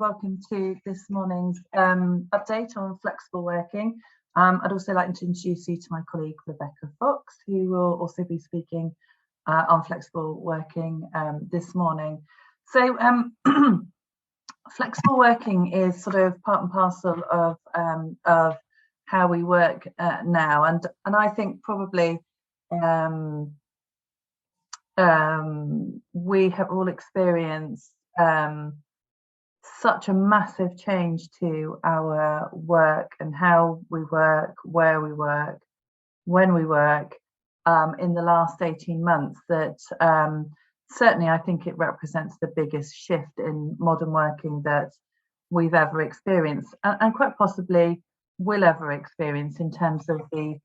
welcome to this morning's update on flexible working. I'd also like to introduce you to my colleague Rebecca Fox, who will also be speaking on flexible working this morning. So flexible working is sort of part and parcel of how we work now, and I think probably we have all experienced such a massive change to our work and how we work, where we work, when we work in the last 18 months that certainly I think it represents the biggest shift in modern working that we've ever experienced, and quite possibly will ever experience in terms of the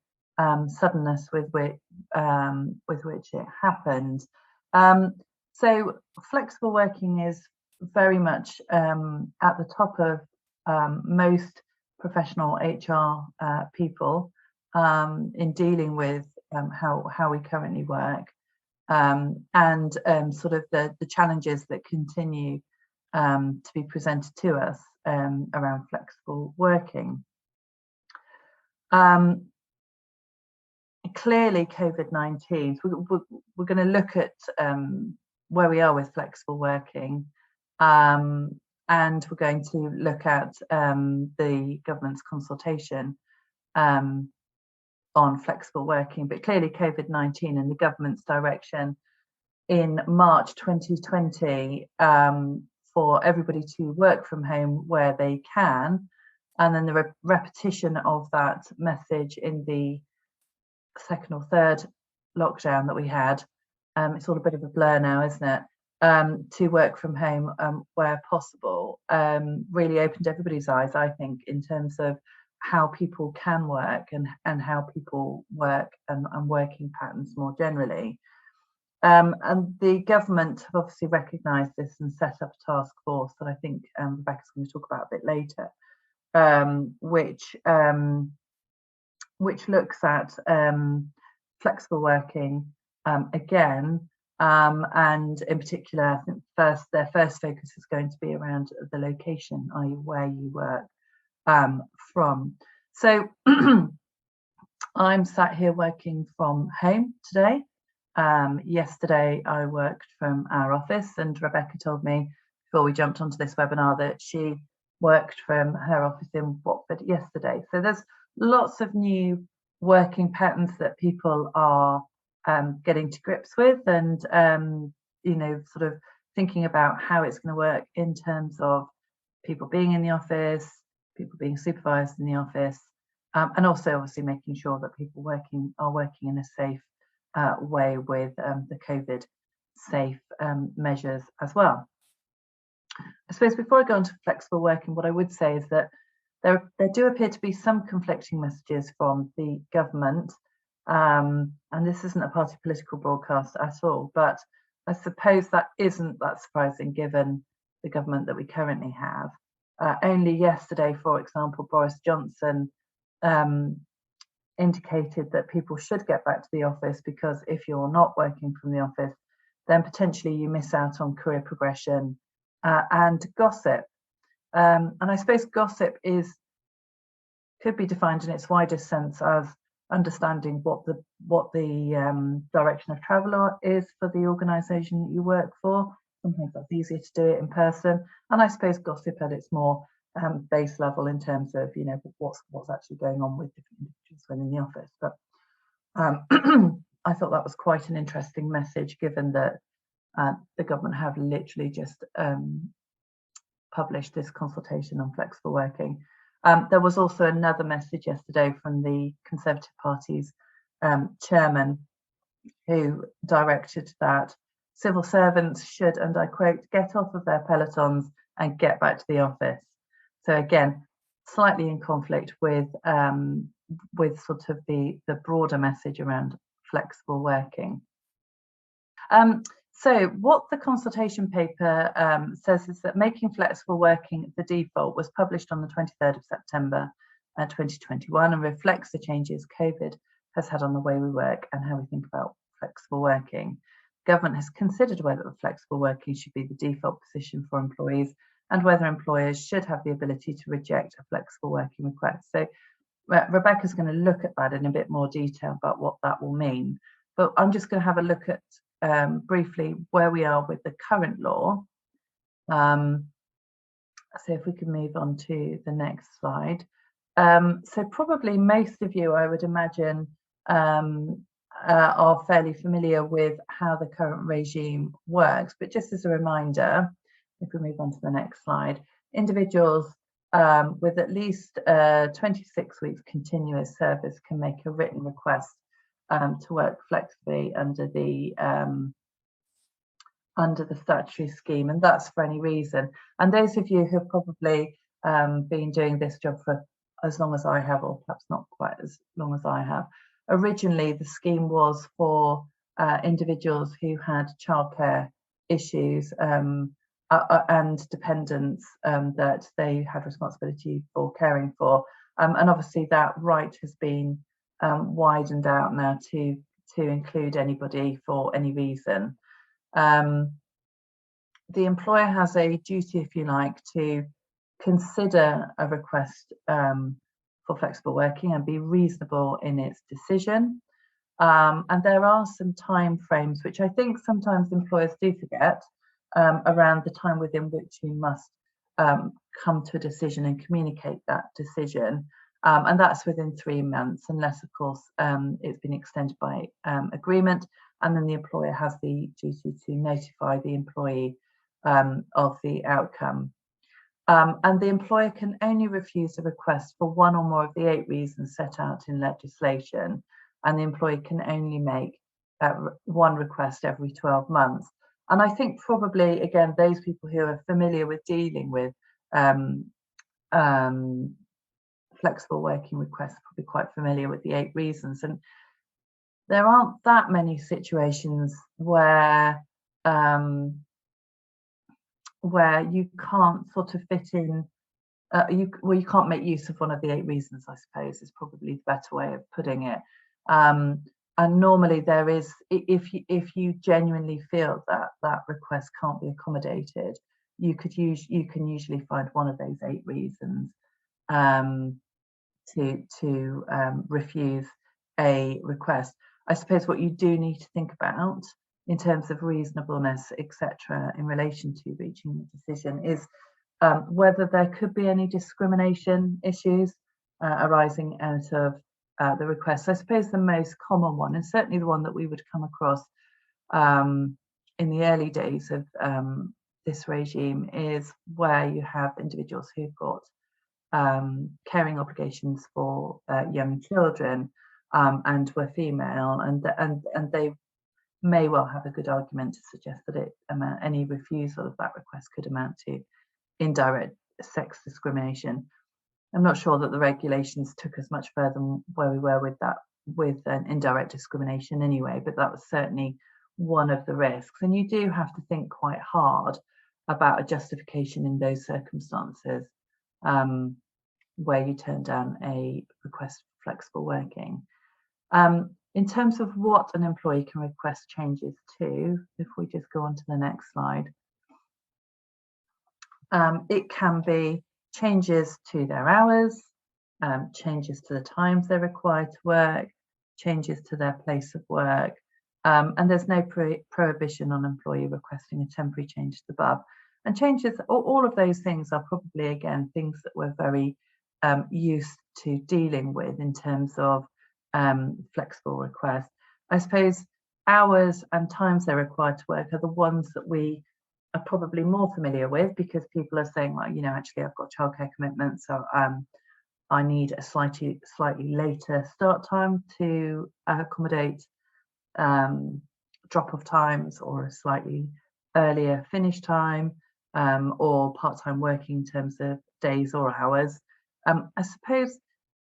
suddenness with which it happened. So flexible working is very much at the top of most professional HR people in dealing with how we currently work and sort of the challenges that continue to be presented to us around flexible working. Clearly COVID-19, we're going to look at where we are with flexible working, and we're going to look at the government's consultation on flexible working. But clearly COVID-19 and the government's direction in March 2020 for everybody to work from home where they can, and then the repetition of that message in the second or third lockdown that we had, it's all a bit of a blur now, isn't it? To work from home where possible really opened everybody's eyes, I think, in terms of how people can work and how people work and working patterns more generally. And the government have obviously recognised this and set up a task force that I think Rebecca's going to talk about a bit later, which looks at flexible working again, and in particular, I think their first focus is going to be around the location, i.e. where you work from. So I'm sat here working from home today. Yesterday I worked from our office, and Rebecca told me before we jumped onto this webinar that she worked from her office in Watford yesterday. So there's lots of new working patterns that people are getting to grips with, and sort of thinking about how it's going to work in terms of people being in the office, people being supervised in the office, and also obviously making sure that people are working in a safe way with the COVID safe measures as well. I suppose before I go into flexible working, what I would say is that there do appear to be some conflicting messages from the government, and this isn't a party political broadcast at all, but I suppose that isn't that surprising given the government that we currently have. Only yesterday, for example, Boris Johnson indicated that people should get back to the office because if you're not working from the office, then potentially you miss out on career progression and gossip. And I suppose gossip could be defined in its widest sense as understanding what the direction of travel is for the organisation that you work for. Sometimes that's easier to do it in person, and I suppose gossip at its more base level in terms of what's actually going on with different individuals within the office. But I thought that was quite an interesting message, given that the government have literally just published this consultation on flexible working. There was also another message yesterday from the Conservative Party's chairman, who directed that civil servants should, and I quote, get off of their pelotons and get back to the office. So again, slightly in conflict with sort of the broader message around flexible working. So what the consultation paper says is that making flexible working the default was published on the 23rd of September 2021 and reflects the changes COVID has had on the way we work and how we think about flexible working. Government has considered whether flexible working should be the default position for employees and whether employers should have the ability to reject a flexible working request. So Rebecca's going to look at that in a bit more detail about what that will mean. But I'm just going to have a look at briefly where we are with the current law. So if we can move on to the next slide. So probably most of you, I would imagine, are fairly familiar with how the current regime works. But just as a reminder, if we move on to the next slide, individuals with at least 26 weeks continuous service can make a written request to work flexibly under the statutory scheme, and that's for any reason. And those of you who have probably been doing this job for as long as I have, or perhaps not quite as long as I have, originally the scheme was for individuals who had childcare issues and dependents that they had responsibility for caring for. And obviously that right has been widened out now to include anybody for any reason. The employer has a duty, if you like, to consider a request for flexible working and be reasonable in its decision. And there are some time frames which I think sometimes employers do forget around the time within which you must come to a decision and communicate that decision. And that's within 3 months, unless, of course, it's been extended by agreement. And then the employer has the duty to notify the employee of the outcome. And the employer can only refuse a request for one or more of the 8 reasons set out in legislation. And the employee can only make one request every 12 months. And I think probably, again, those people who are familiar with dealing with flexible working requests are probably quite familiar with the 8 reasons. And there aren't that many situations where you can't sort of fit in, you can't make use of one of the 8 reasons, I suppose, is probably the better way of putting it. And normally there is, if you genuinely feel that that request can't be accommodated, you can usually find one of those 8 reasons to refuse a request. I suppose what you do need to think about in terms of reasonableness, etc., in relation to reaching the decision is whether there could be any discrimination issues arising out of the request. I suppose the most common one, and certainly the one that we would come across in the early days of this regime, is where you have individuals who've got caring obligations for young children and were female, and they may well have a good argument to suggest that any refusal of that request could amount to indirect sex discrimination. I'm not sure that the regulations took us much further than where we were with an indirect discrimination anyway, but that was certainly one of the risks. And you do have to think quite hard about a justification in those circumstances where you turn down a request for flexible working. In terms of what an employee can request changes to, if we just go on to the next slide, it can be changes to their hours, changes to the times they're required to work, changes to their place of work, and there's no prohibition on employee requesting a temporary change to the above. And changes, all of those things are probably, again, things that we're very used to dealing with in terms of flexible requests. I suppose hours and times they're required to work are the ones that we are probably more familiar with, because people are saying, well, actually I've got childcare commitments, so I need a slightly later start time to accommodate drop-off times, or a slightly earlier finish time, or part-time working in terms of days or hours. I suppose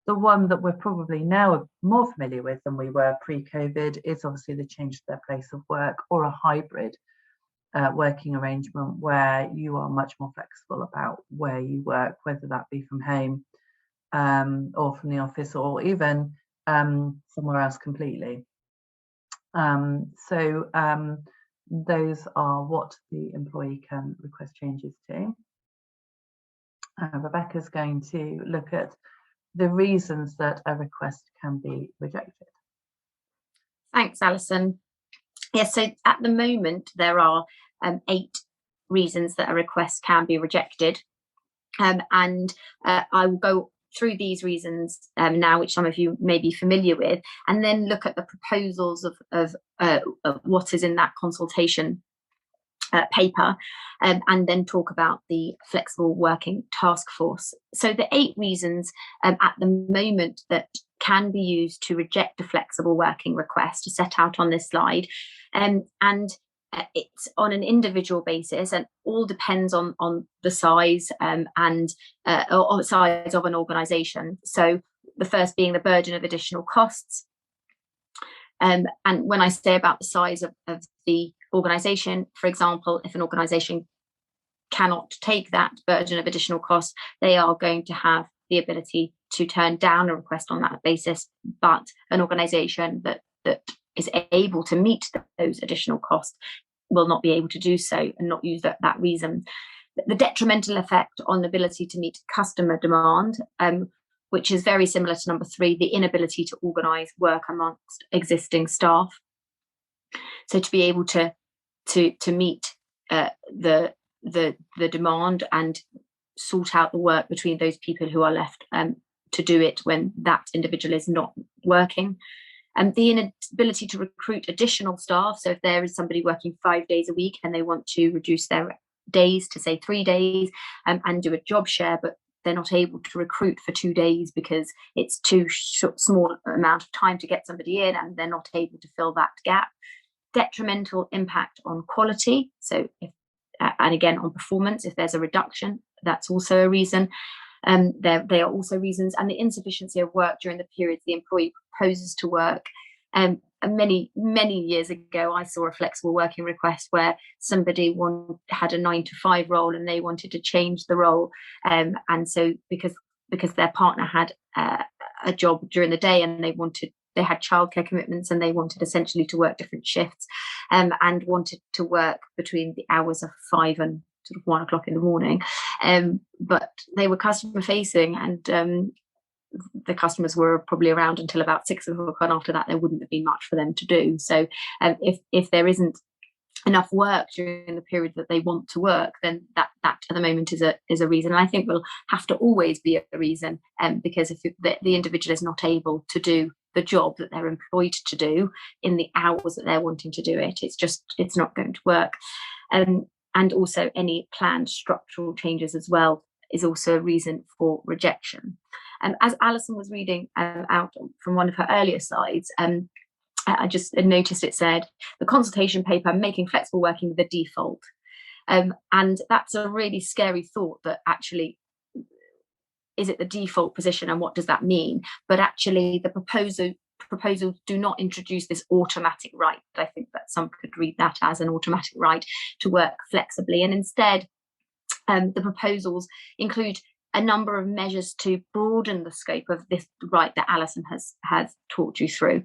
the one that we're probably now more familiar with than we were pre-COVID is obviously the change to their place of work, or a hybrid working arrangement where you are much more flexible about where you work, whether that be from home or from the office, or even somewhere else completely. So those are what the employee can request changes to. Rebecca's going to look at the reasons that a request can be rejected. Thanks, Alison. Yes, so at the moment there are 8 reasons that a request can be rejected, and I will go through these reasons now, which some of you may be familiar with, and then look at the proposals of what is in that consultation paper, and then talk about the flexible working task force. So the 8 reasons at the moment that can be used to reject a flexible working request are set out on this slide, and it's on an individual basis, and all depends on the size or size of an organisation. So the first being the burden of additional costs. And when I say about the size of the organisation, for example, if an organisation cannot take that burden of additional costs, they are going to have the ability to turn down a request on that basis. But an organisation that is able to meet those additional costs will not be able to do so and not use that reason. The detrimental effect on the ability to meet customer demand, which is very similar to number 3, the inability to organise work amongst existing staff. So to be able to meet the demand and sort out the work between those people who are left to do it when that individual is not working. And the inability to recruit additional staff. So if there is somebody working 5 days a week and they want to reduce their days to say 3 days and do a job share, but they're not able to recruit for 2 days because it's too small amount of time to get somebody in, and they're not able to fill that gap. Detrimental impact on quality. So and again on performance, if there's a reduction, that's also a reason. They are also reasons. And the insufficiency of work during the periods the employee proposes to work. And many years ago, I saw a flexible working request where somebody had a 9-to-5 role and they wanted to change the role. And so because their partner had a job during the day and they had childcare commitments and they wanted essentially to work different shifts, and wanted to work between the hours of 5 and sort of 1 o'clock in the morning. But they were customer facing, and the customers were probably around until about 6 o'clock, and after that there wouldn't have been much for them to do. So if there isn't enough work during the period that they want to work, then that at the moment is a reason. And I think will have to always be a reason, because if the individual is not able to do the job that they're employed to do in the hours that they're wanting to do it, it's not going to work. And also any planned structural changes as well is also a reason for rejection. As Alison was reading out from one of her earlier slides, I just noticed it said the consultation paper making flexible working the default, and that's a really scary thought, that actually is it the default position and what does that mean? But actually the proposals do not introduce this automatic right. I think that some could read that as an automatic right to work flexibly, and instead the proposals include a number of measures to broaden the scope of this right that Alison has talked you through.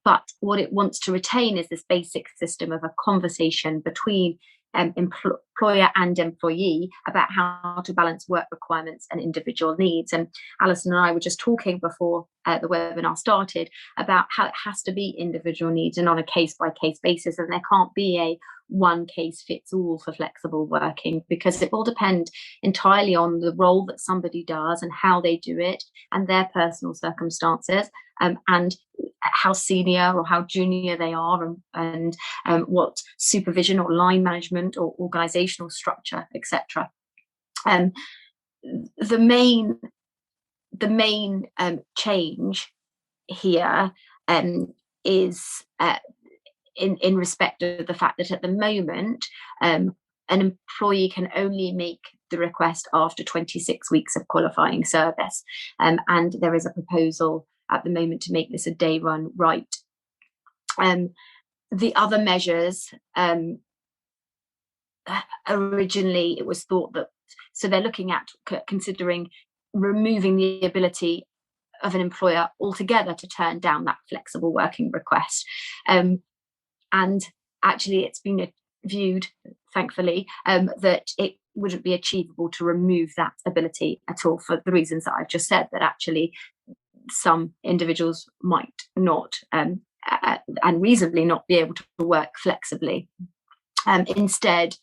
But what it wants to retain is this basic system of a conversation between employer and employee about how to balance work requirements and individual needs. And Alison and I were just talking before the webinar started about how it has to be individual needs and on a case-by-case basis, and there can't be a one case fits all for flexible working, because it will depend entirely on the role that somebody does and how they do it and their personal circumstances, and how senior or how junior they are, and what supervision or line management or organizational structure, etc. The main change here is in respect of the fact that at the moment an employee can only make the request after 26 weeks of qualifying service, and there is a proposal at the moment to make this a day run right. The other measures, originally it was thought that, so they're looking at considering removing the ability of an employer altogether to turn down that flexible working request. And actually it's been viewed, thankfully, that it wouldn't be achievable to remove that ability at all, for the reasons that I've just said, that actually some individuals might not and reasonably not be able to work flexibly. Instead,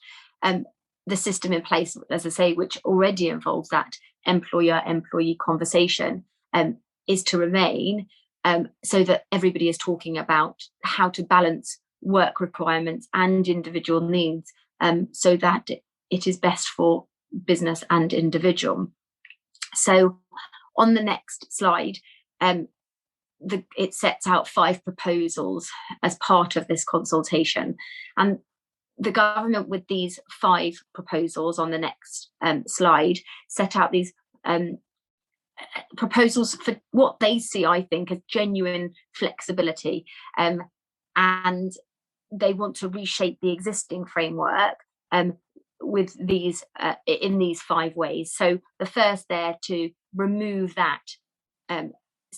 the system in place, as I say, which already involves that employer-employee conversation, is to remain, so that everybody is talking about how to balance work requirements and individual needs, so that it is best for business and individual. So on the next slide, it sets out 5 proposals as part of this consultation, and the government, with these 5 proposals on the next slide, set out these proposals for what they see, I think, as genuine flexibility, and they want to reshape the existing framework with these in these 5 ways. So the first, there, to remove that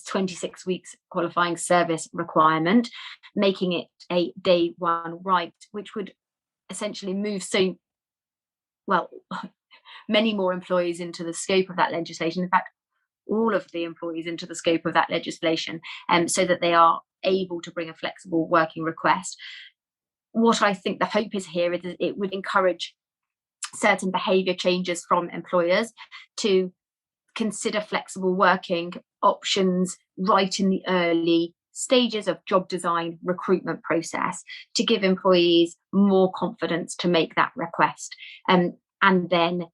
26 weeks qualifying service requirement, making it a day one right, which would essentially move many more employees into the scope of that legislation. In fact, all of the employees into the scope of that legislation, so that they are able to bring a flexible working request. What I think the hope is here is that it would encourage certain behaviour changes from employers to consider flexible working options right in the early stages of job design recruitment process, to give employees more confidence to make that request, and then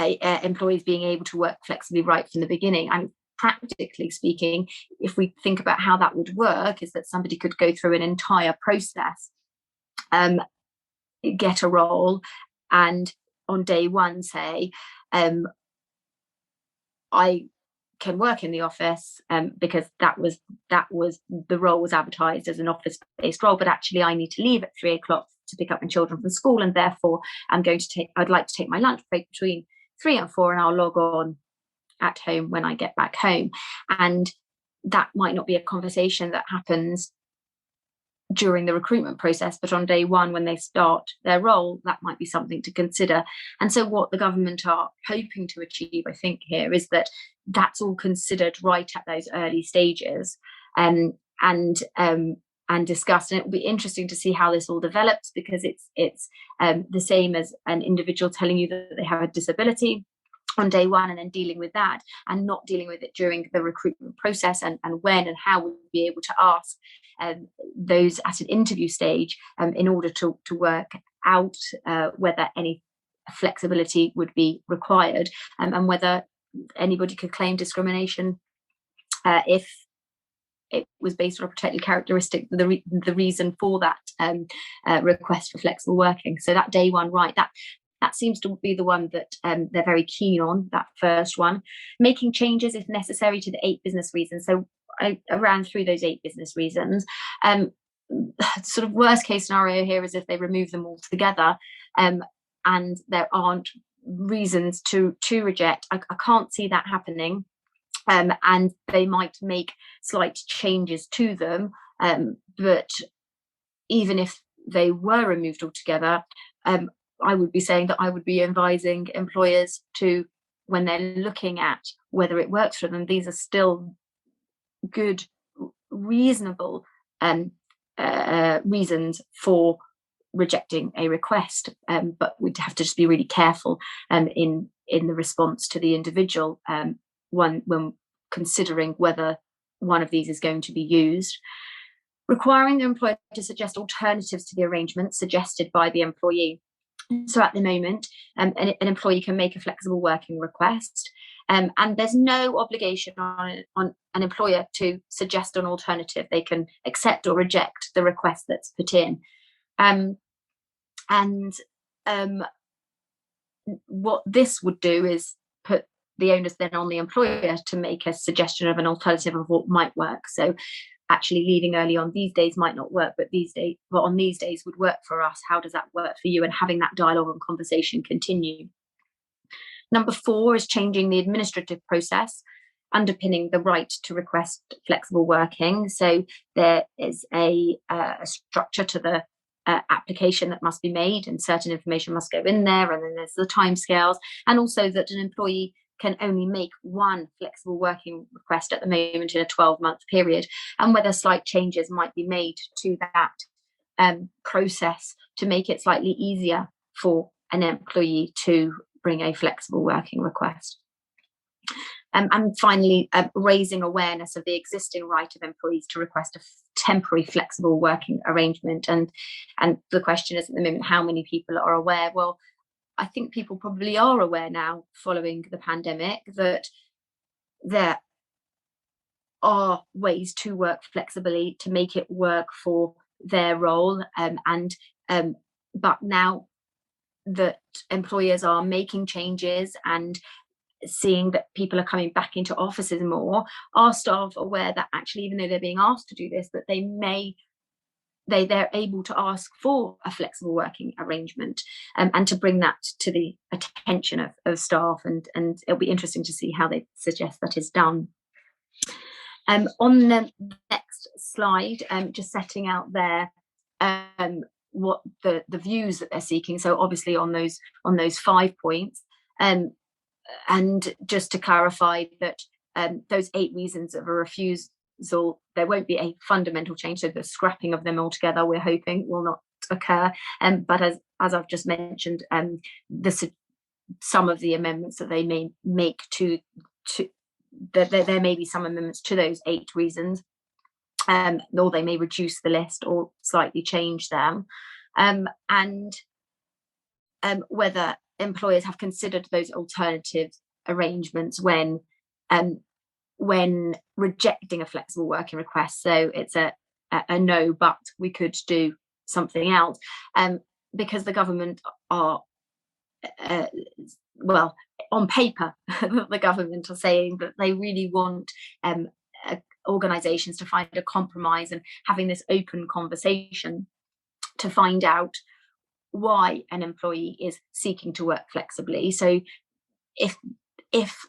employees being able to work flexibly right from the beginning. And practically speaking, if we think about how that would work, is that somebody could go through an entire process, get a role, and on day one say, I can work in the office because that was the role was advertised as an office-based role, but actually I need to leave at 3 o'clock to pick up my children from school, and therefore I'd like to take my lunch break between 3 and 4, and I'll log on at home when I get back home. And that might not be a conversation that happens during the recruitment process, but on day one, when they start their role, that might be something to consider. And so what the government are hoping to achieve, I think, here is that that's all considered right at those early stages, and discussed. And it will be interesting to see how this all develops, because it's the same as an individual telling you that they have a disability on day one, and then dealing with that and not dealing with it during the recruitment process, and when and how we'll be able to ask those at an interview stage in order to work out whether any flexibility would be required, and whether anybody could claim discrimination if it was based on a protected characteristic, the reason for that request for flexible working. So that day one right, that seems to be the one that they're very keen on, that first one. Making changes if necessary to the 8 business reasons. So I ran through those 8 business reasons. Sort of worst case scenario here is if they remove them all together, and there aren't reasons to reject. I can't see that happening, and they might make slight changes to them. But even if they were removed altogether, I would be saying that I would be advising employers to, when they're looking at whether it works for them, these are still good, reasonable reasons for rejecting a request, but we'd have to just be really careful in the response to the individual when considering whether one of these is going to be used. Requiring the employer to suggest alternatives to the arrangement suggested by the employee. So at the moment, an employee can make a flexible working request, and there's no obligation on an employer to suggest an alternative. They can accept or reject the request that's put in. What this would do is put the onus then on the employer to make a suggestion of an alternative of what might work. So actually leaving early on these days might not work, but on these days would work for us. How does that work for you? And having that dialogue and conversation continue. Number 4 is changing the administrative process underpinning the right to request flexible working. So there is a structure to the application that must be made, and certain information must go in there, and then there's the timescales, and also that an employee can only make one flexible working request at the moment in a 12-month period, and whether slight changes might be made to that process to make it slightly easier for an employee to bring a flexible working request. And finally, raising awareness of the existing right of employees to request a temporary flexible working arrangement. And the question is at the moment, how many people are aware? Well, I think people probably are aware now, following the pandemic, that there are ways to work flexibly to make it work for their role. But now that employers are making changes and seeing that people are coming back into offices more, are staff aware that actually, even though they're being asked to do this, that they're able to ask for a flexible working arrangement, and to bring that to the attention of staff, and it'll be interesting to see how they suggest that is done. On the next slide, just setting out there what the views that they're seeking. So obviously on those 5 points, and just to clarify that those 8 reasons of a refusal, there won't be a fundamental change, so the scrapping of them altogether, we're hoping, will not occur. But as I've just mentioned, some of the amendments that they may make to there may be some amendments to those 8 reasons, or they may reduce the list or slightly change them, and whether employers have considered those alternative arrangements when rejecting a flexible working request. So it's a no, but we could do something else, because the government are well, on paper, the government are saying that they really want organisations to find a compromise and having this open conversation to find out why an employee is seeking to work flexibly. So if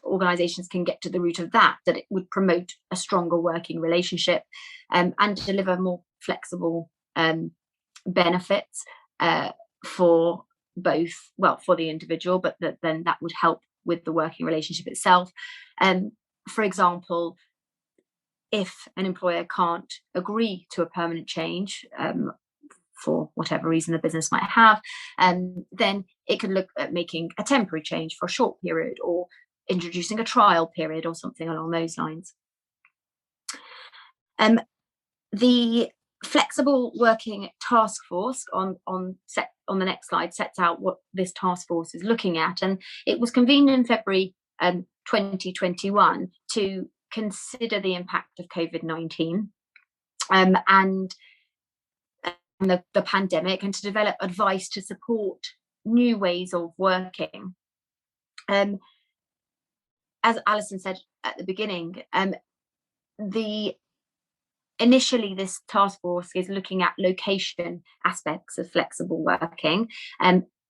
organisations can get to the root of that it would promote a stronger working relationship, and deliver more flexible benefits for both, well, for the individual, but then that would help with the working relationship itself. For example, if an employer can't agree to a permanent change, for whatever reason the business might have, then it could look at making a temporary change for a short period, or introducing a trial period or something along those lines. The flexible working task force on the next slide sets out what this task force is looking at, and it was convened in February 2021 to consider the impact of COVID-19 and the pandemic, and to develop advice to support new ways of working. As Alison said at the beginning, initially this task force is looking at location aspects of flexible working,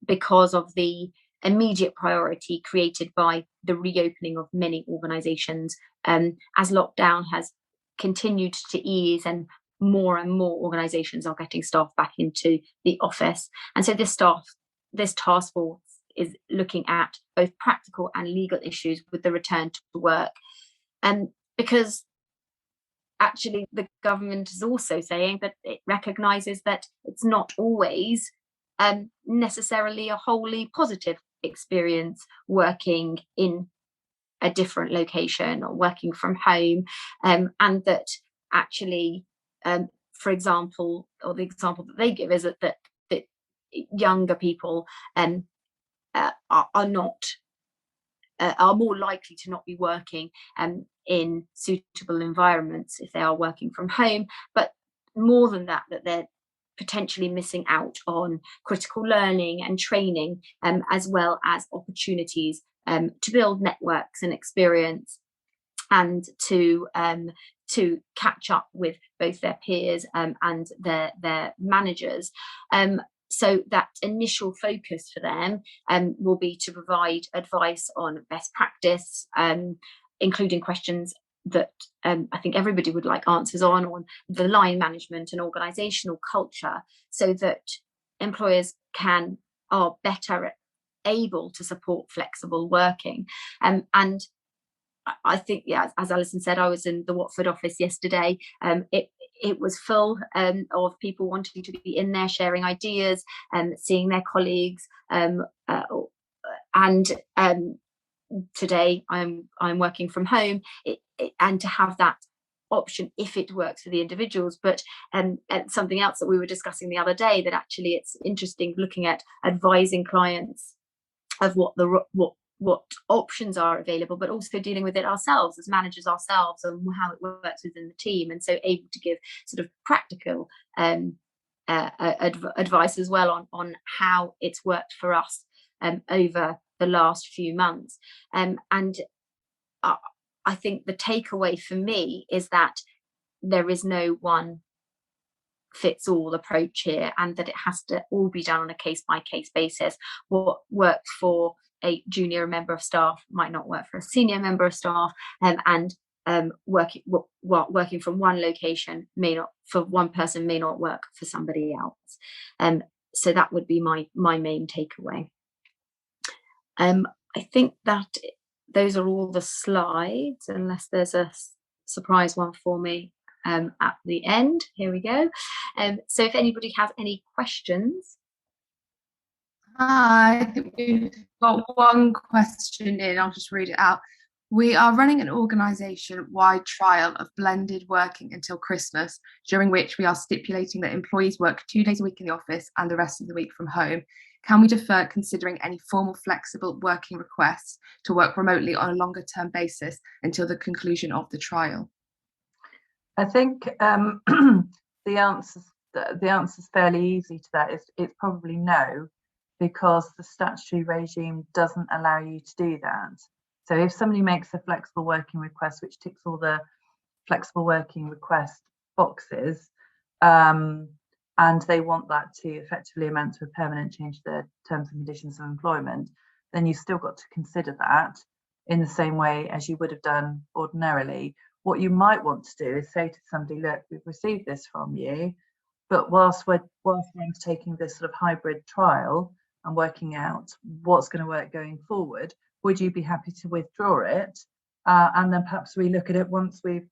because of the immediate priority created by the reopening of many organisations, as lockdown has continued to ease and more organisations are getting staff back into the office. And so this task force is looking at both practical and legal issues with the return to work, because actually the government is also saying that it recognises that it's not always necessarily a wholly positive experience working in a different location or working from home, and that actually, for example, or the example that they give is that younger people are more likely to not be working in suitable environments if they are working from home, but more than that they're potentially missing out on critical learning and training, as well as opportunities to build networks and experience, and to catch up with both their peers and their managers. So that initial focus for them will be to provide advice on best practice, including questions that I think everybody would like answers on the line management and organizational culture, so that employers are better able to support flexible working. And I think, yeah, as Alison said, I was in the Watford office yesterday. It was full of people wanting to be in there, sharing ideas, seeing their colleagues. Today I'm working from home, and to have that option if it works for the individuals. But and something else that we were discussing the other day, that actually it's interesting looking at advising clients of what options are available, but also dealing with it ourselves as managers ourselves, and how it works within the team, and so able to give sort of practical advice as well on how it's worked for us over the last few months. And I think the takeaway for me is that there is no one fits all approach here, and that it has to all be done on a case by case basis. What works for a junior member of staff might not work for a senior member of staff, and working from one location may not, for one person, may not work for somebody else. So that would be my main takeaway. I think that those are all the slides, unless there's a surprise one for me at the end. Here we go. So if anybody has any questions. I think we've got one question in. I'll just read it out. We are running an organisation-wide trial of blended working until Christmas, during which we are stipulating that employees work 2 days a week in the office and the rest of the week from home. Can we defer considering any formal flexible working requests to work remotely on a longer term basis until the conclusion of the trial? I think the answer's fairly easy to that. It's probably no, because the statutory regime doesn't allow you to do that. So if somebody makes a flexible working request, which ticks all the flexible working request boxes, and they want that to effectively amount to a permanent change to their terms and conditions of employment, then you've still got to consider that in the same way as you would have done ordinarily. What you might want to do is say to somebody, look, we've received this from you, but whilst we're taking this sort of hybrid trial and working out what's going to work going forward, would you be happy to withdraw it? And then perhaps we look at it once we've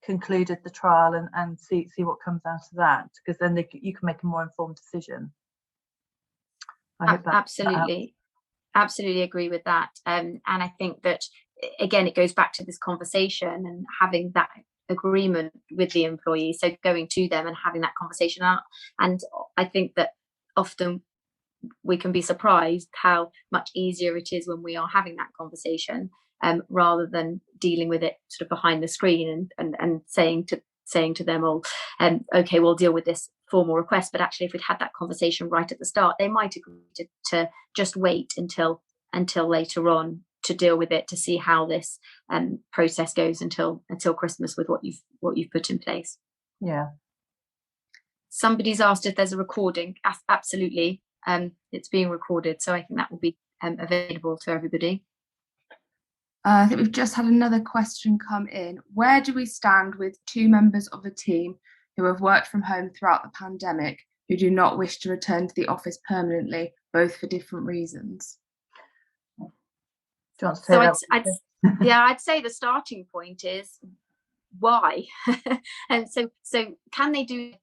concluded the trial and see what comes out of that, because then you can make a more informed decision. I hope that absolutely agree with that. And I think that, again, it goes back to this conversation and having that agreement with the employee, so going to them and having that conversation out. And I think that often we can be surprised how much easier it is when we are having that conversation, rather than dealing with it sort of behind the screen and saying to them, oh, okay, we'll deal with this formal request. But actually, if we'd had that conversation right at the start, they might agree to just wait until later on to deal with it, to see how this process goes until Christmas with what you've put in place. Yeah. Somebody's asked if there's a recording. Absolutely. It's being recorded, so I think that will be available to everybody. I think we've just had another question come in. Where do we stand with 2 members of the team who have worked from home throughout the pandemic, who do not wish to return to the office permanently, both for different reasons? Do you want to say I'd say the starting point is why. And so can they do?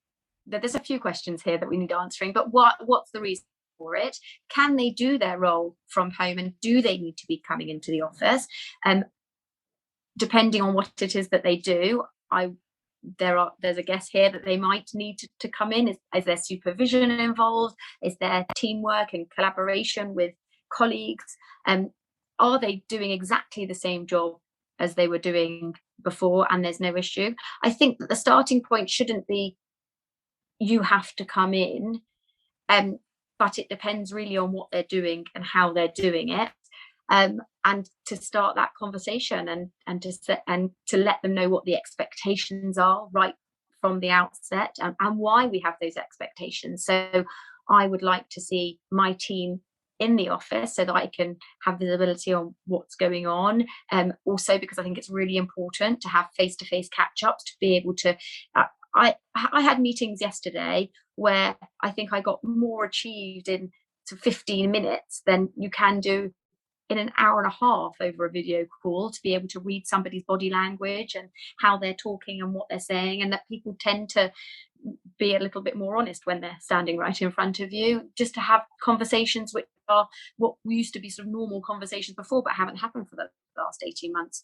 There's a few questions here that we need answering, but what's the reason for it? Can they do their role from home, and do they need to be coming into the office? Depending on what it is that they do, there's a guess here that they might need to come in. Is there supervision involved? Is there teamwork and collaboration with colleagues? Are they doing exactly the same job as they were doing before, and there's no issue? I think that the starting point shouldn't be you have to come in, but it depends really on what they're doing and how they're doing it, and to start that conversation and to let them know what the expectations are right from the outset, and why we have those expectations. So I would like to see my team in the office so that I can have visibility on what's going on. Also, because I think it's really important to have face-to-face catch-ups to be able to. I had meetings yesterday where I think I got more achieved in 15 minutes than you can do in an hour and a half over a video call, to be able to read somebody's body language and how they're talking and what they're saying, and that people tend to be a little bit more honest when they're standing right in front of you, just to have conversations which are what used to be sort of normal conversations before but haven't happened for the last 18 months.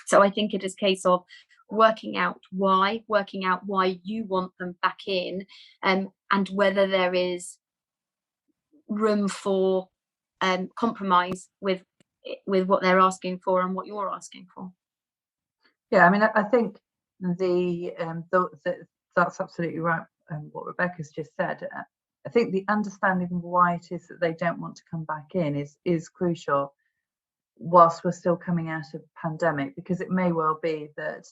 So I think it is a case of working out why you want them back in, and whether there is room for compromise with what they're asking for and what you're asking for. Yeah, I mean, I think that's absolutely right. What Rebecca's just said. I think the understanding of why it is that they don't want to come back in is crucial, whilst we're still coming out of the pandemic, because it may well be that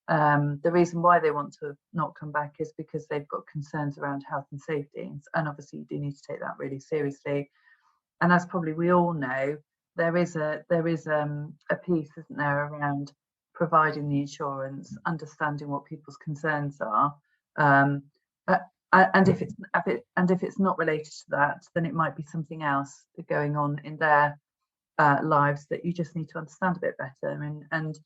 the reason why they want to not come back is because they've got concerns around health and safety, and obviously you do need to take that really seriously. And as probably we all know, there is a piece, isn't there, around providing the insurance, understanding what people's concerns are, and if it's not related to that, then it might be something else going on in their lives that you just need to understand a bit better. And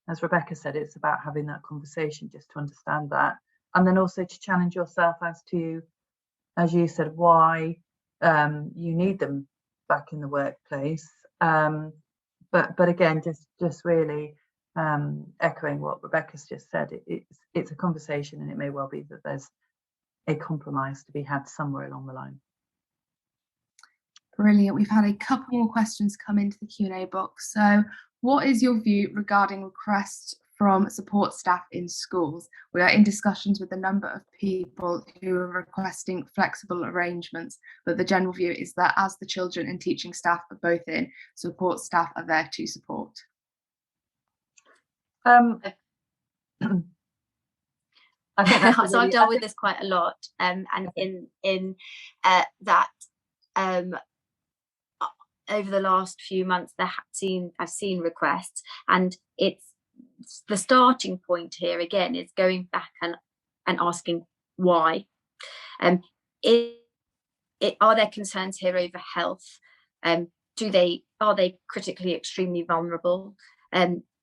as Rebecca said, it's about having that conversation just to understand that, and then also to challenge yourself as to, as you said, why you need them back in the workplace. But again, just really echoing what Rebecca's just said, it's a conversation, and it may well be that there's a compromise to be had somewhere along the line. Brilliant. We've had a couple more questions come into the Q&A box. So what is your view regarding requests from support staff in schools? We are in discussions with a number of people who are requesting flexible arrangements, but the general view is that as the children and teaching staff are both in, support staff are there to support. I think that's so I've dealt with this quite a lot, and in that over the last few months I've seen requests, and it's the starting point here again is going back and asking why. Are there concerns here over health? Are they critically extremely vulnerable?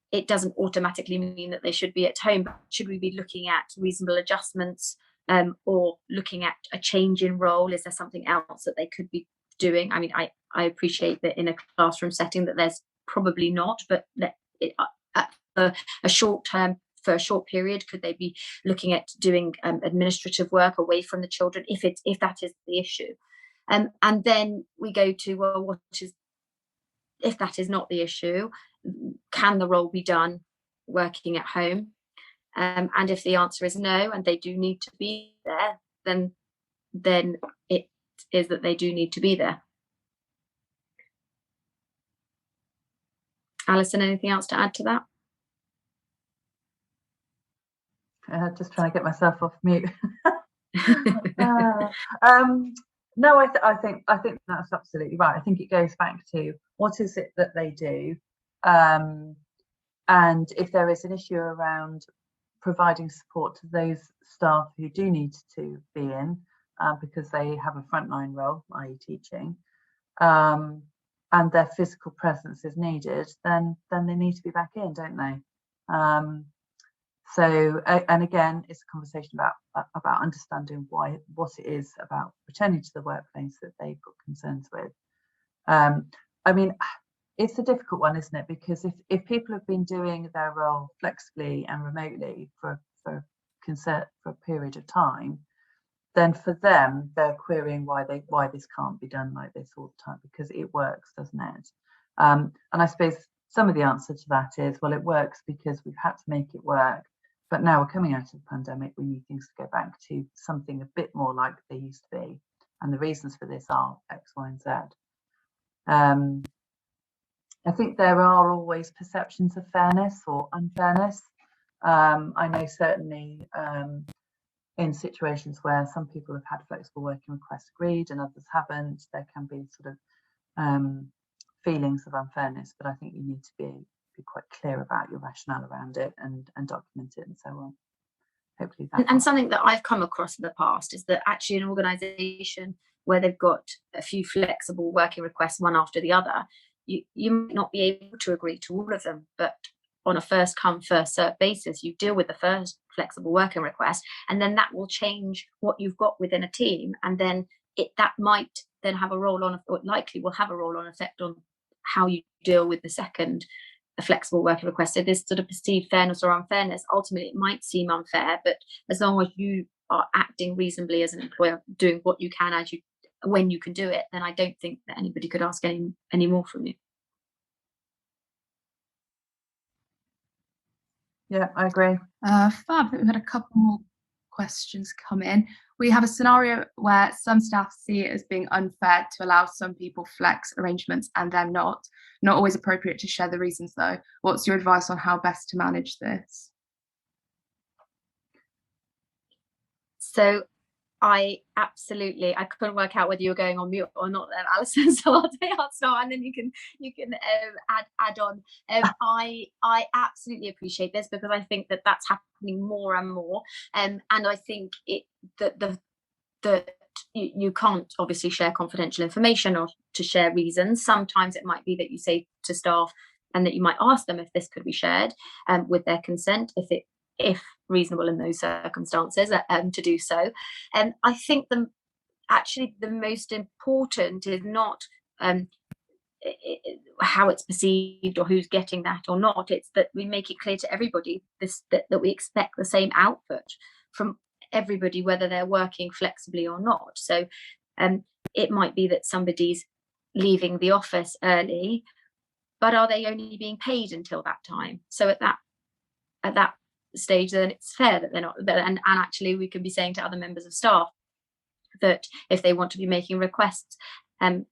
It doesn't automatically mean that they should be at home, but should we be looking at reasonable adjustments, or looking at a change in role? Is there something else that they could be doing? I mean, I appreciate that in a classroom setting that there's probably not, but for a short period, could they be looking at doing administrative work away from the children if that is the issue? And then we go to, well, if that is not the issue, can the role be done working at home? And if the answer is no, and they do need to be there, then it is that they do need to be there. Alison, anything else to add to that? Just trying to get myself off mute. No, I think that's absolutely right. I think it goes back to what is it that they do, and if there is an issue around providing support to those staff who do need to be in because they have a frontline role, i.e. teaching, and their physical presence is needed, then they need to be back in, don't they? So, and again, it's a conversation about understanding what it is about returning to the workplace that they've got concerns with. I mean, it's a difficult one, isn't it? Because if people have been doing their role flexibly and remotely for a period of time, then for them, they're querying why this can't be done like this all the time, because it works, doesn't it? And I suppose some of the answer to that is, well, it works because we've had to make it work. But now we're coming out of the pandemic, we need things to go back to something a bit more like they used to be. And the reasons for this are X, Y, and Z. I think there are always perceptions of fairness or unfairness. I know certainly in situations where some people have had flexible working requests agreed and others haven't, there can be sort of feelings of unfairness, but I think you need to be quite clear about your rationale around it and document it and so on. Hopefully that and something that I've come across in the past is that actually an organisation where they've got a few flexible working requests one after the other, you might not be able to agree to all of them, but on a first come first served basis, you deal with the first flexible working request, and then that will change what you've got within a team, and then that might then have a roll on, or likely will have a roll on effect on how you deal with the second flexible working request. So this sort of perceived fairness or unfairness, ultimately it might seem unfair, but as long as you are acting reasonably as an employer, doing what you can when you can do it, then I don't think that anybody could ask any more from you. Yeah, I agree. Fab. I think we've had a couple more questions come in. We have a scenario where some staff see it as being unfair to allow some people flex arrangements and then not always appropriate to share the reasons though. What's your advice on how best to manage this? So I couldn't work out whether you were going on mute or not there, Alison, so I'll start and then you can add on. I absolutely appreciate this, because I think that that's happening more and more, and I think that you can't obviously share confidential information or to share reasons. Sometimes it might be that you say to staff and that you might ask them if this could be shared with their consent, if reasonable in those circumstances, to do so. And I think the most important is not how it's perceived or who's getting that or not. It's that we make it clear to everybody that we expect the same output from everybody, whether they're working flexibly or not. So it might be that somebody's leaving the office early, but are they only being paid until that time? So at that stage, then it's fair that they're not, and actually we could be saying to other members of staff that if they want to be making requests and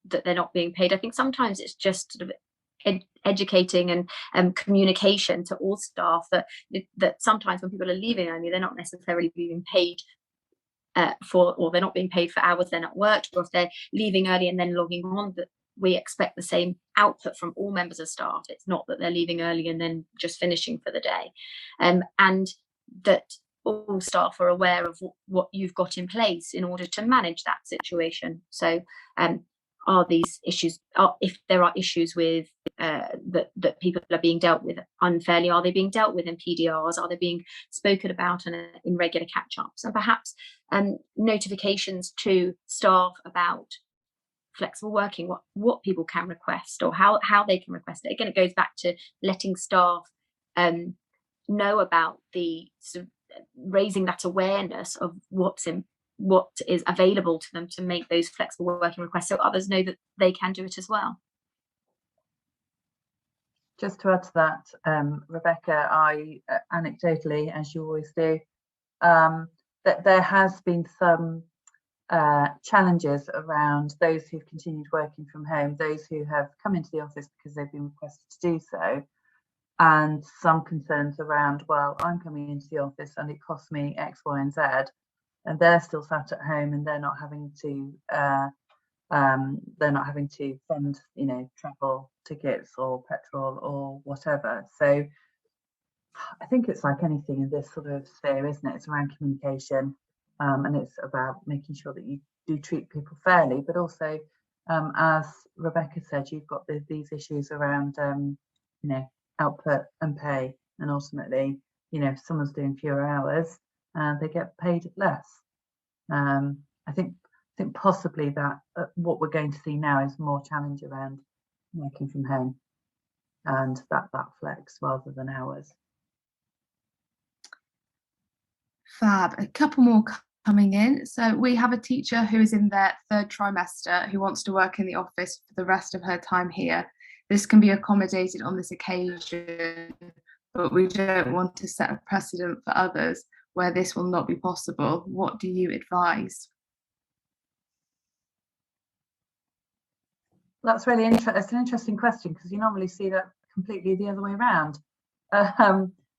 that they're not being paid. I think sometimes it's just sort of educating and communication to all staff that sometimes when people are leaving early, they're not necessarily being paid or they're not being paid for hours they're not worked, or if they're leaving early and then logging on, that we expect the same output from all members of staff. It's not that they're leaving early and then just finishing for the day, and that all staff are aware of what you've got in place in order to manage that situation. So are these issues, if there are issues with that people are being dealt with unfairly, are they being dealt with in PDRs? Are they being spoken about in regular catch-ups? And perhaps notifications to staff about flexible working, what people can request or how they can request it. Again, it goes back to letting staff know about raising that awareness of what is available to them to make those flexible working requests, so others know that they can do it as well. Just to add to that, Rebecca, I anecdotally, as you always do, that there has been some challenges around those who've continued working from home, those who have come into the office because they've been requested to do so, and some concerns around, well, I'm coming into the office and it costs me X, Y, and Z, and they're still sat at home and they're not having to fund, travel tickets or petrol or whatever. So I think it's like anything in this sort of sphere, isn't it? It's around communication, and it's about making sure that you do treat people fairly, but also, as Rebecca said, you've got these issues around, output and pay, and ultimately, if someone's doing fewer hours, they get paid less. I think possibly that what we're going to see now is more challenge around working from home and that flex rather than hours. Fab. A couple more coming in. So we have a teacher who is in their third trimester who wants to work in the office for the rest of her time here. This can be accommodated on this occasion, but we don't want to set a precedent for others where this will not be possible. What do you advise? That's really interesting. It's an interesting question, because you normally see that completely the other way around,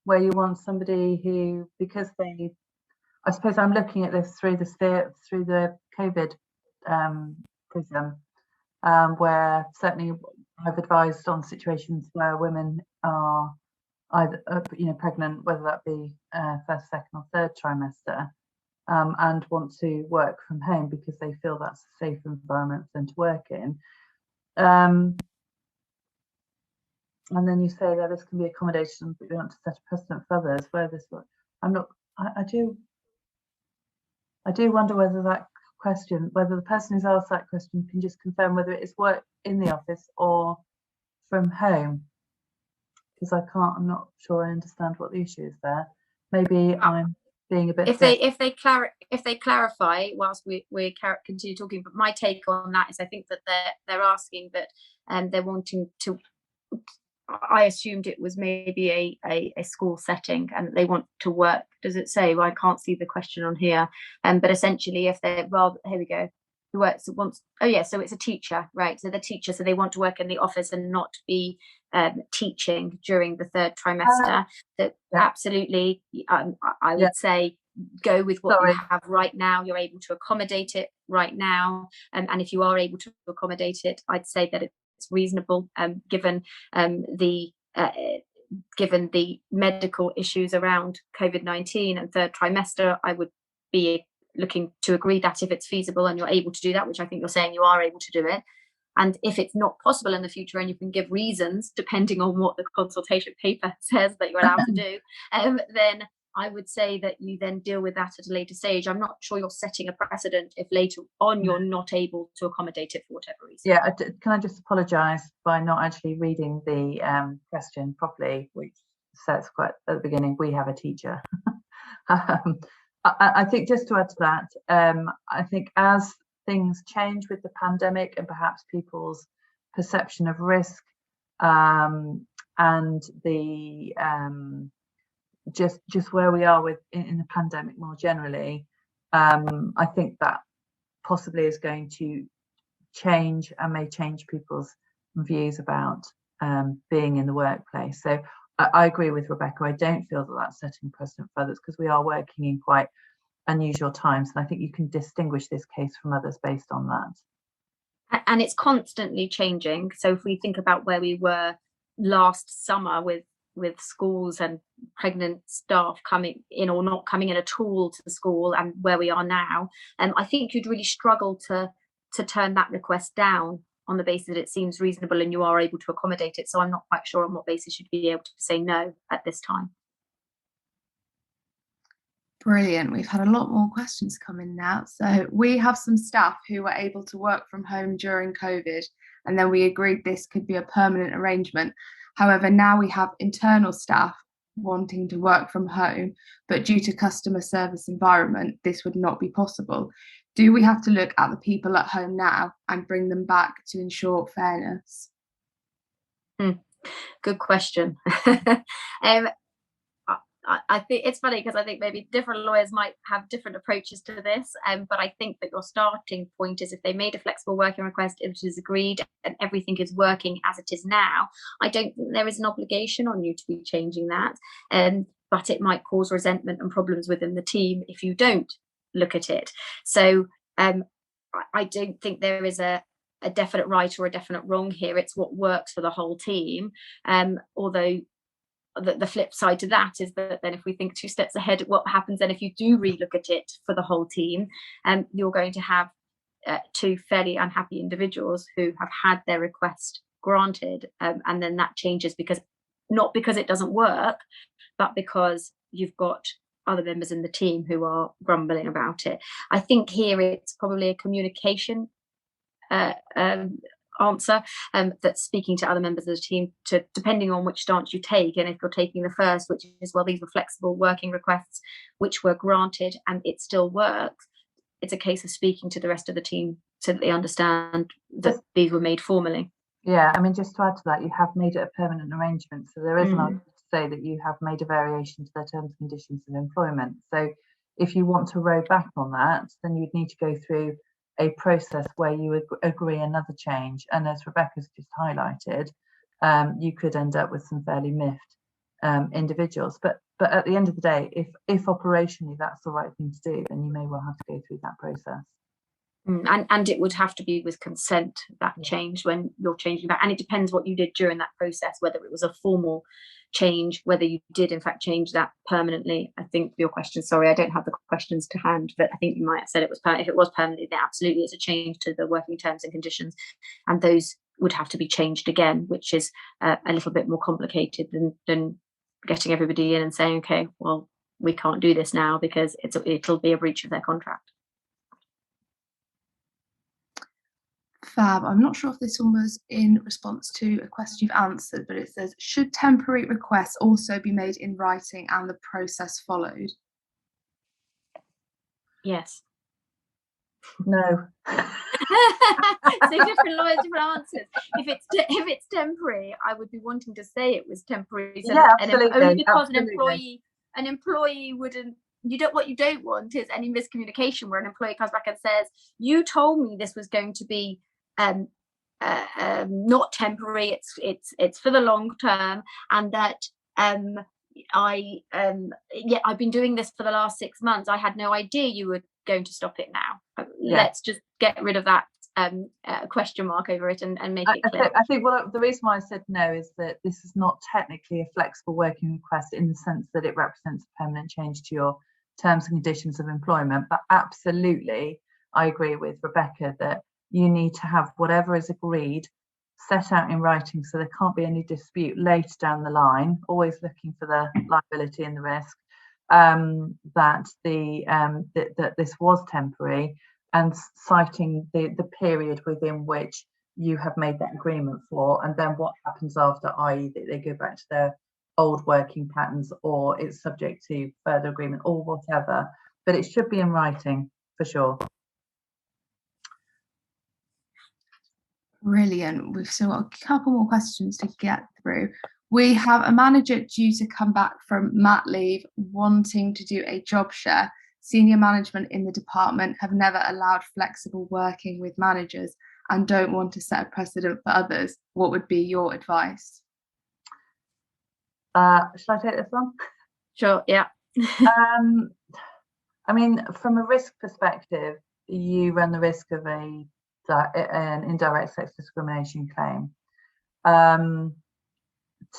where you want somebody who, because I suppose I'm looking at this through the COVID prism, where certainly I've advised on situations where women are either pregnant, whether that be first, second or third trimester, and want to work from home because they feel that's a safe environment for them to work in. And then you say that this can be accommodation, but you want to set a precedent for others where this work. I do wonder whether that question, whether the person who's asked that question can just confirm whether it is work in the office or from home, because I'm not sure I understand what the issue is there. Maybe I'm being a bit. If they clarify whilst we continue talking, but my take on that is I think that they're asking that they're wanting to. I assumed it was maybe a school setting and they want to work. Does it say? Well, I can't see the question on here. But essentially, if they're rather, here we go. Who works wants? Oh yeah, so it's a teacher, right? So the teacher, so they want to work in the office and not be teaching during the third trimester. So absolutely, I would say go with what you have right now. You're able to accommodate it right now, and if you are able to accommodate it, I'd say that it's reasonable, given the medical issues around COVID-19 and third trimester. I would be looking to agree that if it's feasible and you're able to do that, which I think you're saying you are able to do it, and if it's not possible in the future and you can give reasons depending on what the consultation paper says that you're allowed to do, then I would say that you then deal with that at a later stage. I'm not sure you're setting a precedent if later on you're not able to accommodate it for whatever reason. Yeah, can I just apologise by not actually reading the question properly, which says quite at the beginning, we have a teacher. I think just to add to that, I think as things change with the pandemic and perhaps people's perception of risk and the just where we are with in the pandemic more generally, I think that possibly is going to change and may change people's views about being in the workplace. So I agree with Rebecca. I don't feel that that's setting precedent for others because we are working in quite unusual times, and I think you can distinguish this case from others based on that. And it's constantly changing. So if we think about where we were last summer with schools and pregnant staff coming in or not coming in at all to the school, and where we are now, I think you'd really struggle to turn that request down on the basis that it seems reasonable and you are able to accommodate it. So I'm not quite sure on what basis you'd be able to say no at this time. Brilliant. We've had a lot more questions come in now. So we have some staff who were able to work from home during COVID, and then we agreed this could be a permanent arrangement. However, now we have internal staff wanting to work from home, but due to customer service environment, this would not be possible. Do we have to look at the people at home now and bring them back to ensure fairness? Good question. I think it's funny because I think maybe different lawyers might have different approaches to this, but I think that your starting point is if they made a flexible working request, if it is agreed and everything is working as it is now, I don't think there is an obligation on you to be changing that, but it might cause resentment and problems within the team if you don't look at it. So I don't think there is a definite right or a definite wrong here. It's what works for the whole team, although the flip side to that is that then if we think 2 steps ahead, what happens then if you do relook at it for the whole team, you're going to have 2 fairly unhappy individuals who have had their request granted, and then that changes not because it doesn't work, but because you've got other members in the team who are grumbling about it. I think here it's probably a communication answer, that's speaking to other members of the team to, depending on which stance you take, and if you're taking the first, which is, well, these were flexible working requests which were granted and it still works, it's a case of speaking to the rest of the team so that they understand that these were made formally. Yeah, I mean, just to add to that, you have made it a permanent arrangement, so there is an argument to say that you have made a variation to their terms and conditions of employment. So if you want to row back on that, then you'd need to go through a process where you agree another change, and as Rebecca's just highlighted, you could end up with some fairly miffed individuals. But at the end of the day, if operationally that's the right thing to do, then you may well have to go through that process. And it would have to be with consent, that change, when you're changing back. And it depends what you did during that process, whether it was a formal change, whether you did in fact change that permanently. I think your question, sorry, I don't have the questions to hand, but I think you might have said it was if it was permanently, then absolutely it's a change to the working terms and conditions, and those would have to be changed again, which is a little bit more complicated than getting everybody in and saying, okay, well, we can't do this now because it'll be a breach of their contract. Fab. I'm not sure if this one was in response to a question you've answered, but it says, should temporary requests also be made in writing and the process followed? Yes. No. So different lawyers, different answers. If it's temporary, I would be wanting to say it was temporary. So Yeah, absolutely. Only because absolutely. an employee wouldn't. What you don't want is any miscommunication where an employee comes back and says, "You told me this was going to be not temporary. It's for the long term, and that I've been doing this for the last 6 months. I had no idea you were going to stop it now." Yeah. Let's just get rid of that question mark over it and make it clear. I think the reason why I said no is that this is not technically a flexible working request in the sense that it represents a permanent change to your terms and conditions of employment. But absolutely, I agree with Rebecca that you need to have whatever is agreed set out in writing, so there can't be any dispute later down the line, always looking for the liability and the risk, that this was temporary, and citing the period within which you have made that agreement for, and then what happens after, i.e. that they go back to their old working patterns, or it's subject to further agreement or whatever. But it should be in writing for sure. Brilliant. We've still got a couple more questions to get through. We have a manager due to come back from mat leave wanting to do a job share. Senior management in the department have never allowed flexible working with managers and don't want to set a precedent for others. What would be your advice? Shall I take this one? Sure, yeah. I mean, from a risk perspective, you run the risk of an indirect sex discrimination claim.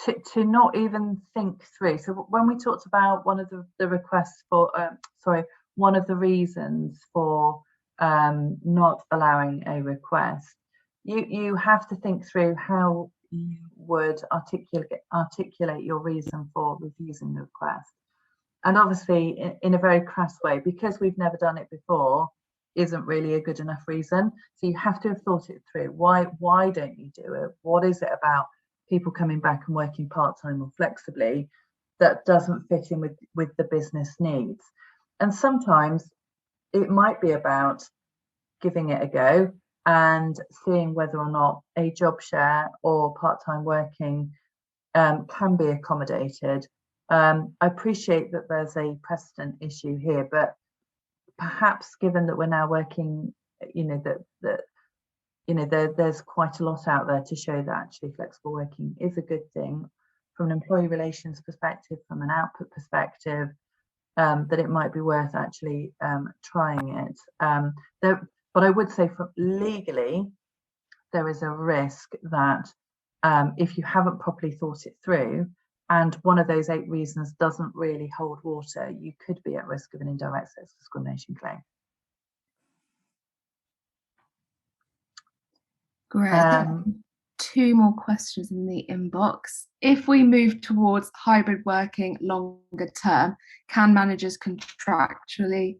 To not even think through. So when we talked about one of the requests for, one of the reasons for not allowing a request, you have to think through how you would articulate your reason for refusing the request. And obviously, in a very crass way, because we've never done it before, isn't really a good enough reason. So you have to have thought it through. Why don't you do it? What is it about people coming back and working part-time or flexibly that doesn't fit in with the business needs? And sometimes it might be about giving it a go and seeing whether or not a job share or part-time working can be accommodated. I appreciate that there's a precedent issue here, but perhaps given that we're now working, there's quite a lot out there to show that actually flexible working is a good thing from an employee relations perspective, from an output perspective, that it might be worth actually trying it. But I would say legally, there is a risk that if you haven't properly thought it through, and one of those 8 reasons doesn't really hold water, you could be at risk of an indirect sex discrimination claim. Great. 2 more questions in the inbox. If we move towards hybrid working longer term, can managers contractually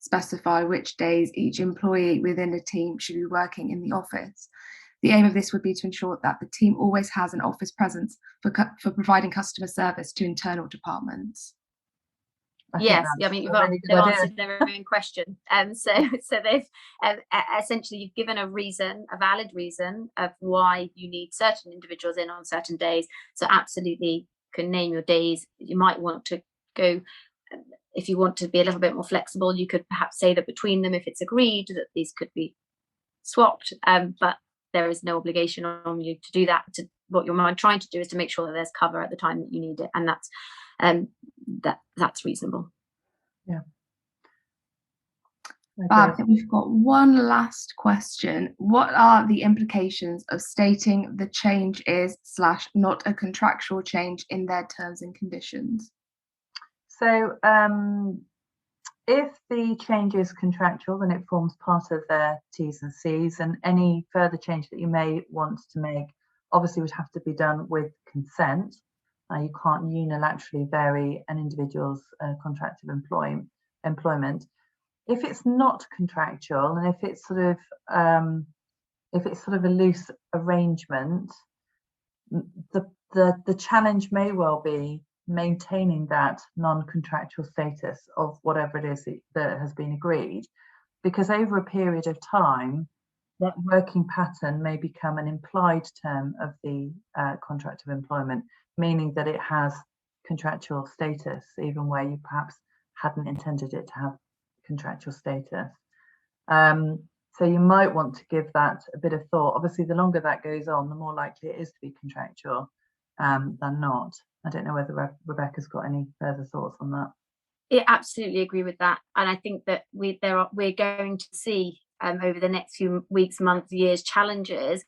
specify which days each employee within a team should be working in the office? The aim of this would be to ensure that the team always has an office presence for providing customer service to internal departments. Yes, I mean, they've answered their own question. So they've essentially, you've given a valid reason of why you need certain individuals in on certain days. So absolutely can name your days. You might want to go, if you want to be a little bit more flexible, you could perhaps say that between them, if it's agreed, that these could be swapped. But there is no obligation on you to do that. What you're trying to do is to make sure that there's cover at the time that you need it, and that's reasonable. Yeah. I think we've got one last question. What are the implications of stating the change is / not a contractual change in their terms and conditions? So if the change is contractual, then it forms part of their T's and C's, and any further change that you may want to make obviously would have to be done with consent. You can't unilaterally vary an individual's contract of employment. If it's not contractual, and if it's sort of a loose arrangement, the challenge may well be maintaining that non-contractual status of whatever it is that has been agreed, because over a period of time, that working pattern may become an implied term of the contract of employment, meaning that it has contractual status, even where you perhaps hadn't intended it to have contractual status. So you might want to give that a bit of thought. Obviously, the longer that goes on, the more likely it is to be contractual than not. I don't know whether Rebecca's got any further thoughts on that. I absolutely agree with that, and I think that we're going to see over the next few weeks, months, years, challenges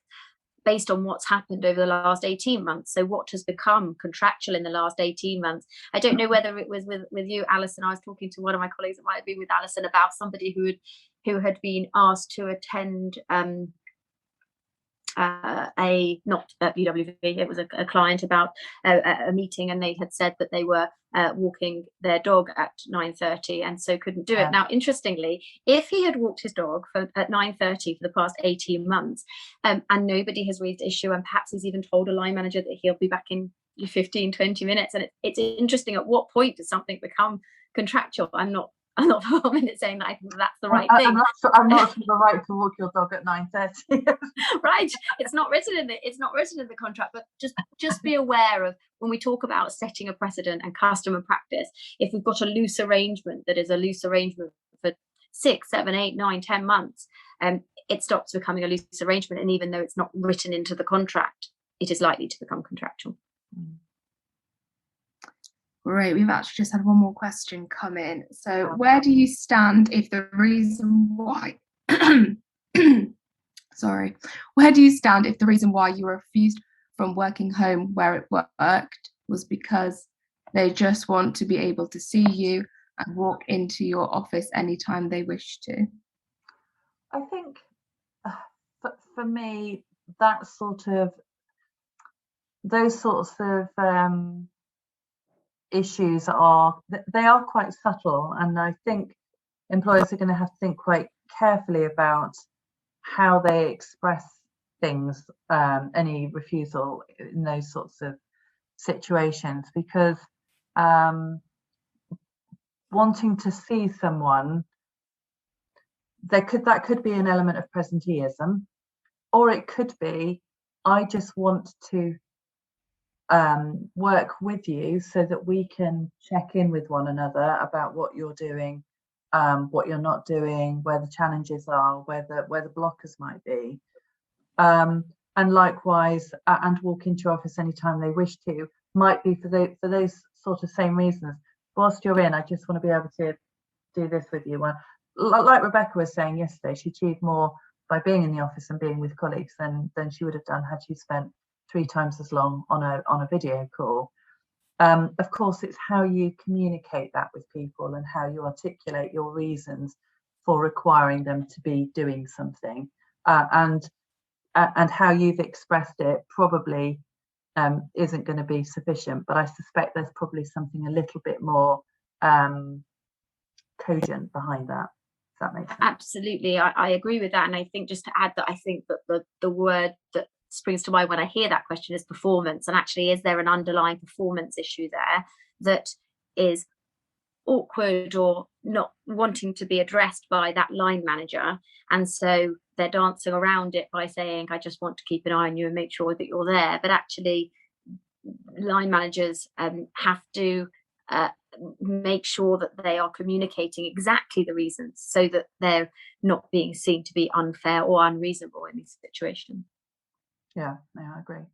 based on what's happened over the last 18 months. So what has become contractual in the last 18 months? I don't know whether it was with you, Alison. I was talking to one of my colleagues, it might have been with Alison, about somebody who had been asked to attend not at UWV, it was a client, about a meeting, and they had said that they were walking their dog at 9:30 and so couldn't do it. Now, interestingly, if he had walked his dog at 9:30 for the past 18 months and nobody has raised issue, and perhaps he's even told a line manager that he'll be back in 15-20 minutes, and it's interesting, at what point does something become contractual? I'm not for 1 minute saying that I think that's the right thing. I'm not sure the right to walk your dog at 9:30. Right, it's not written in the contract, but just be aware of, when we talk about setting a precedent and custom and practice, if we've got a loose arrangement that is a loose arrangement for 6, 7, 8, 9, 10 months, it stops becoming a loose arrangement, and even though it's not written into the contract, it is likely to become contractual. Great, we've actually just had one more question come in. So where do you stand if the reason why where do you stand if the reason why you were refused from working home where it worked was because they just want to be able to see you and walk into your office anytime they wish to? I think for me, those sorts of issues are quite subtle, and I think employers are going to have to think quite carefully about how they express things, any refusal in those sorts of situations, because wanting to see someone, that could be an element of presenteeism, or it could be, I just want to work with you so that we can check in with one another about what you're doing, what you're not doing, where the challenges are, where the blockers might be, and likewise, and walk into your office anytime they wish to, might be for those sort of same reasons. Whilst you're in, I just want to be able to do this with you. Like Rebecca was saying yesterday, she achieved more by being in the office and being with colleagues than she would have done had she spent 3 times as long on a video call. Of course, it's how you communicate that with people and how you articulate your reasons for requiring them to be doing something, and how you've expressed it probably isn't going to be sufficient. But I suspect there's probably something a little bit more cogent behind that. Does that make sense? Absolutely, I agree with that, and I think, just to add, that I think that the word that springs to mind when I hear that question is performance. And actually, is there an underlying performance issue there that is awkward or not wanting to be addressed by that line manager, and so they're dancing around it by saying, I just want to keep an eye on you and make sure that you're there. But actually, line managers have to make sure that they are communicating exactly the reasons, so that they're not being seen to be unfair or unreasonable in these situations. Yeah, I agree.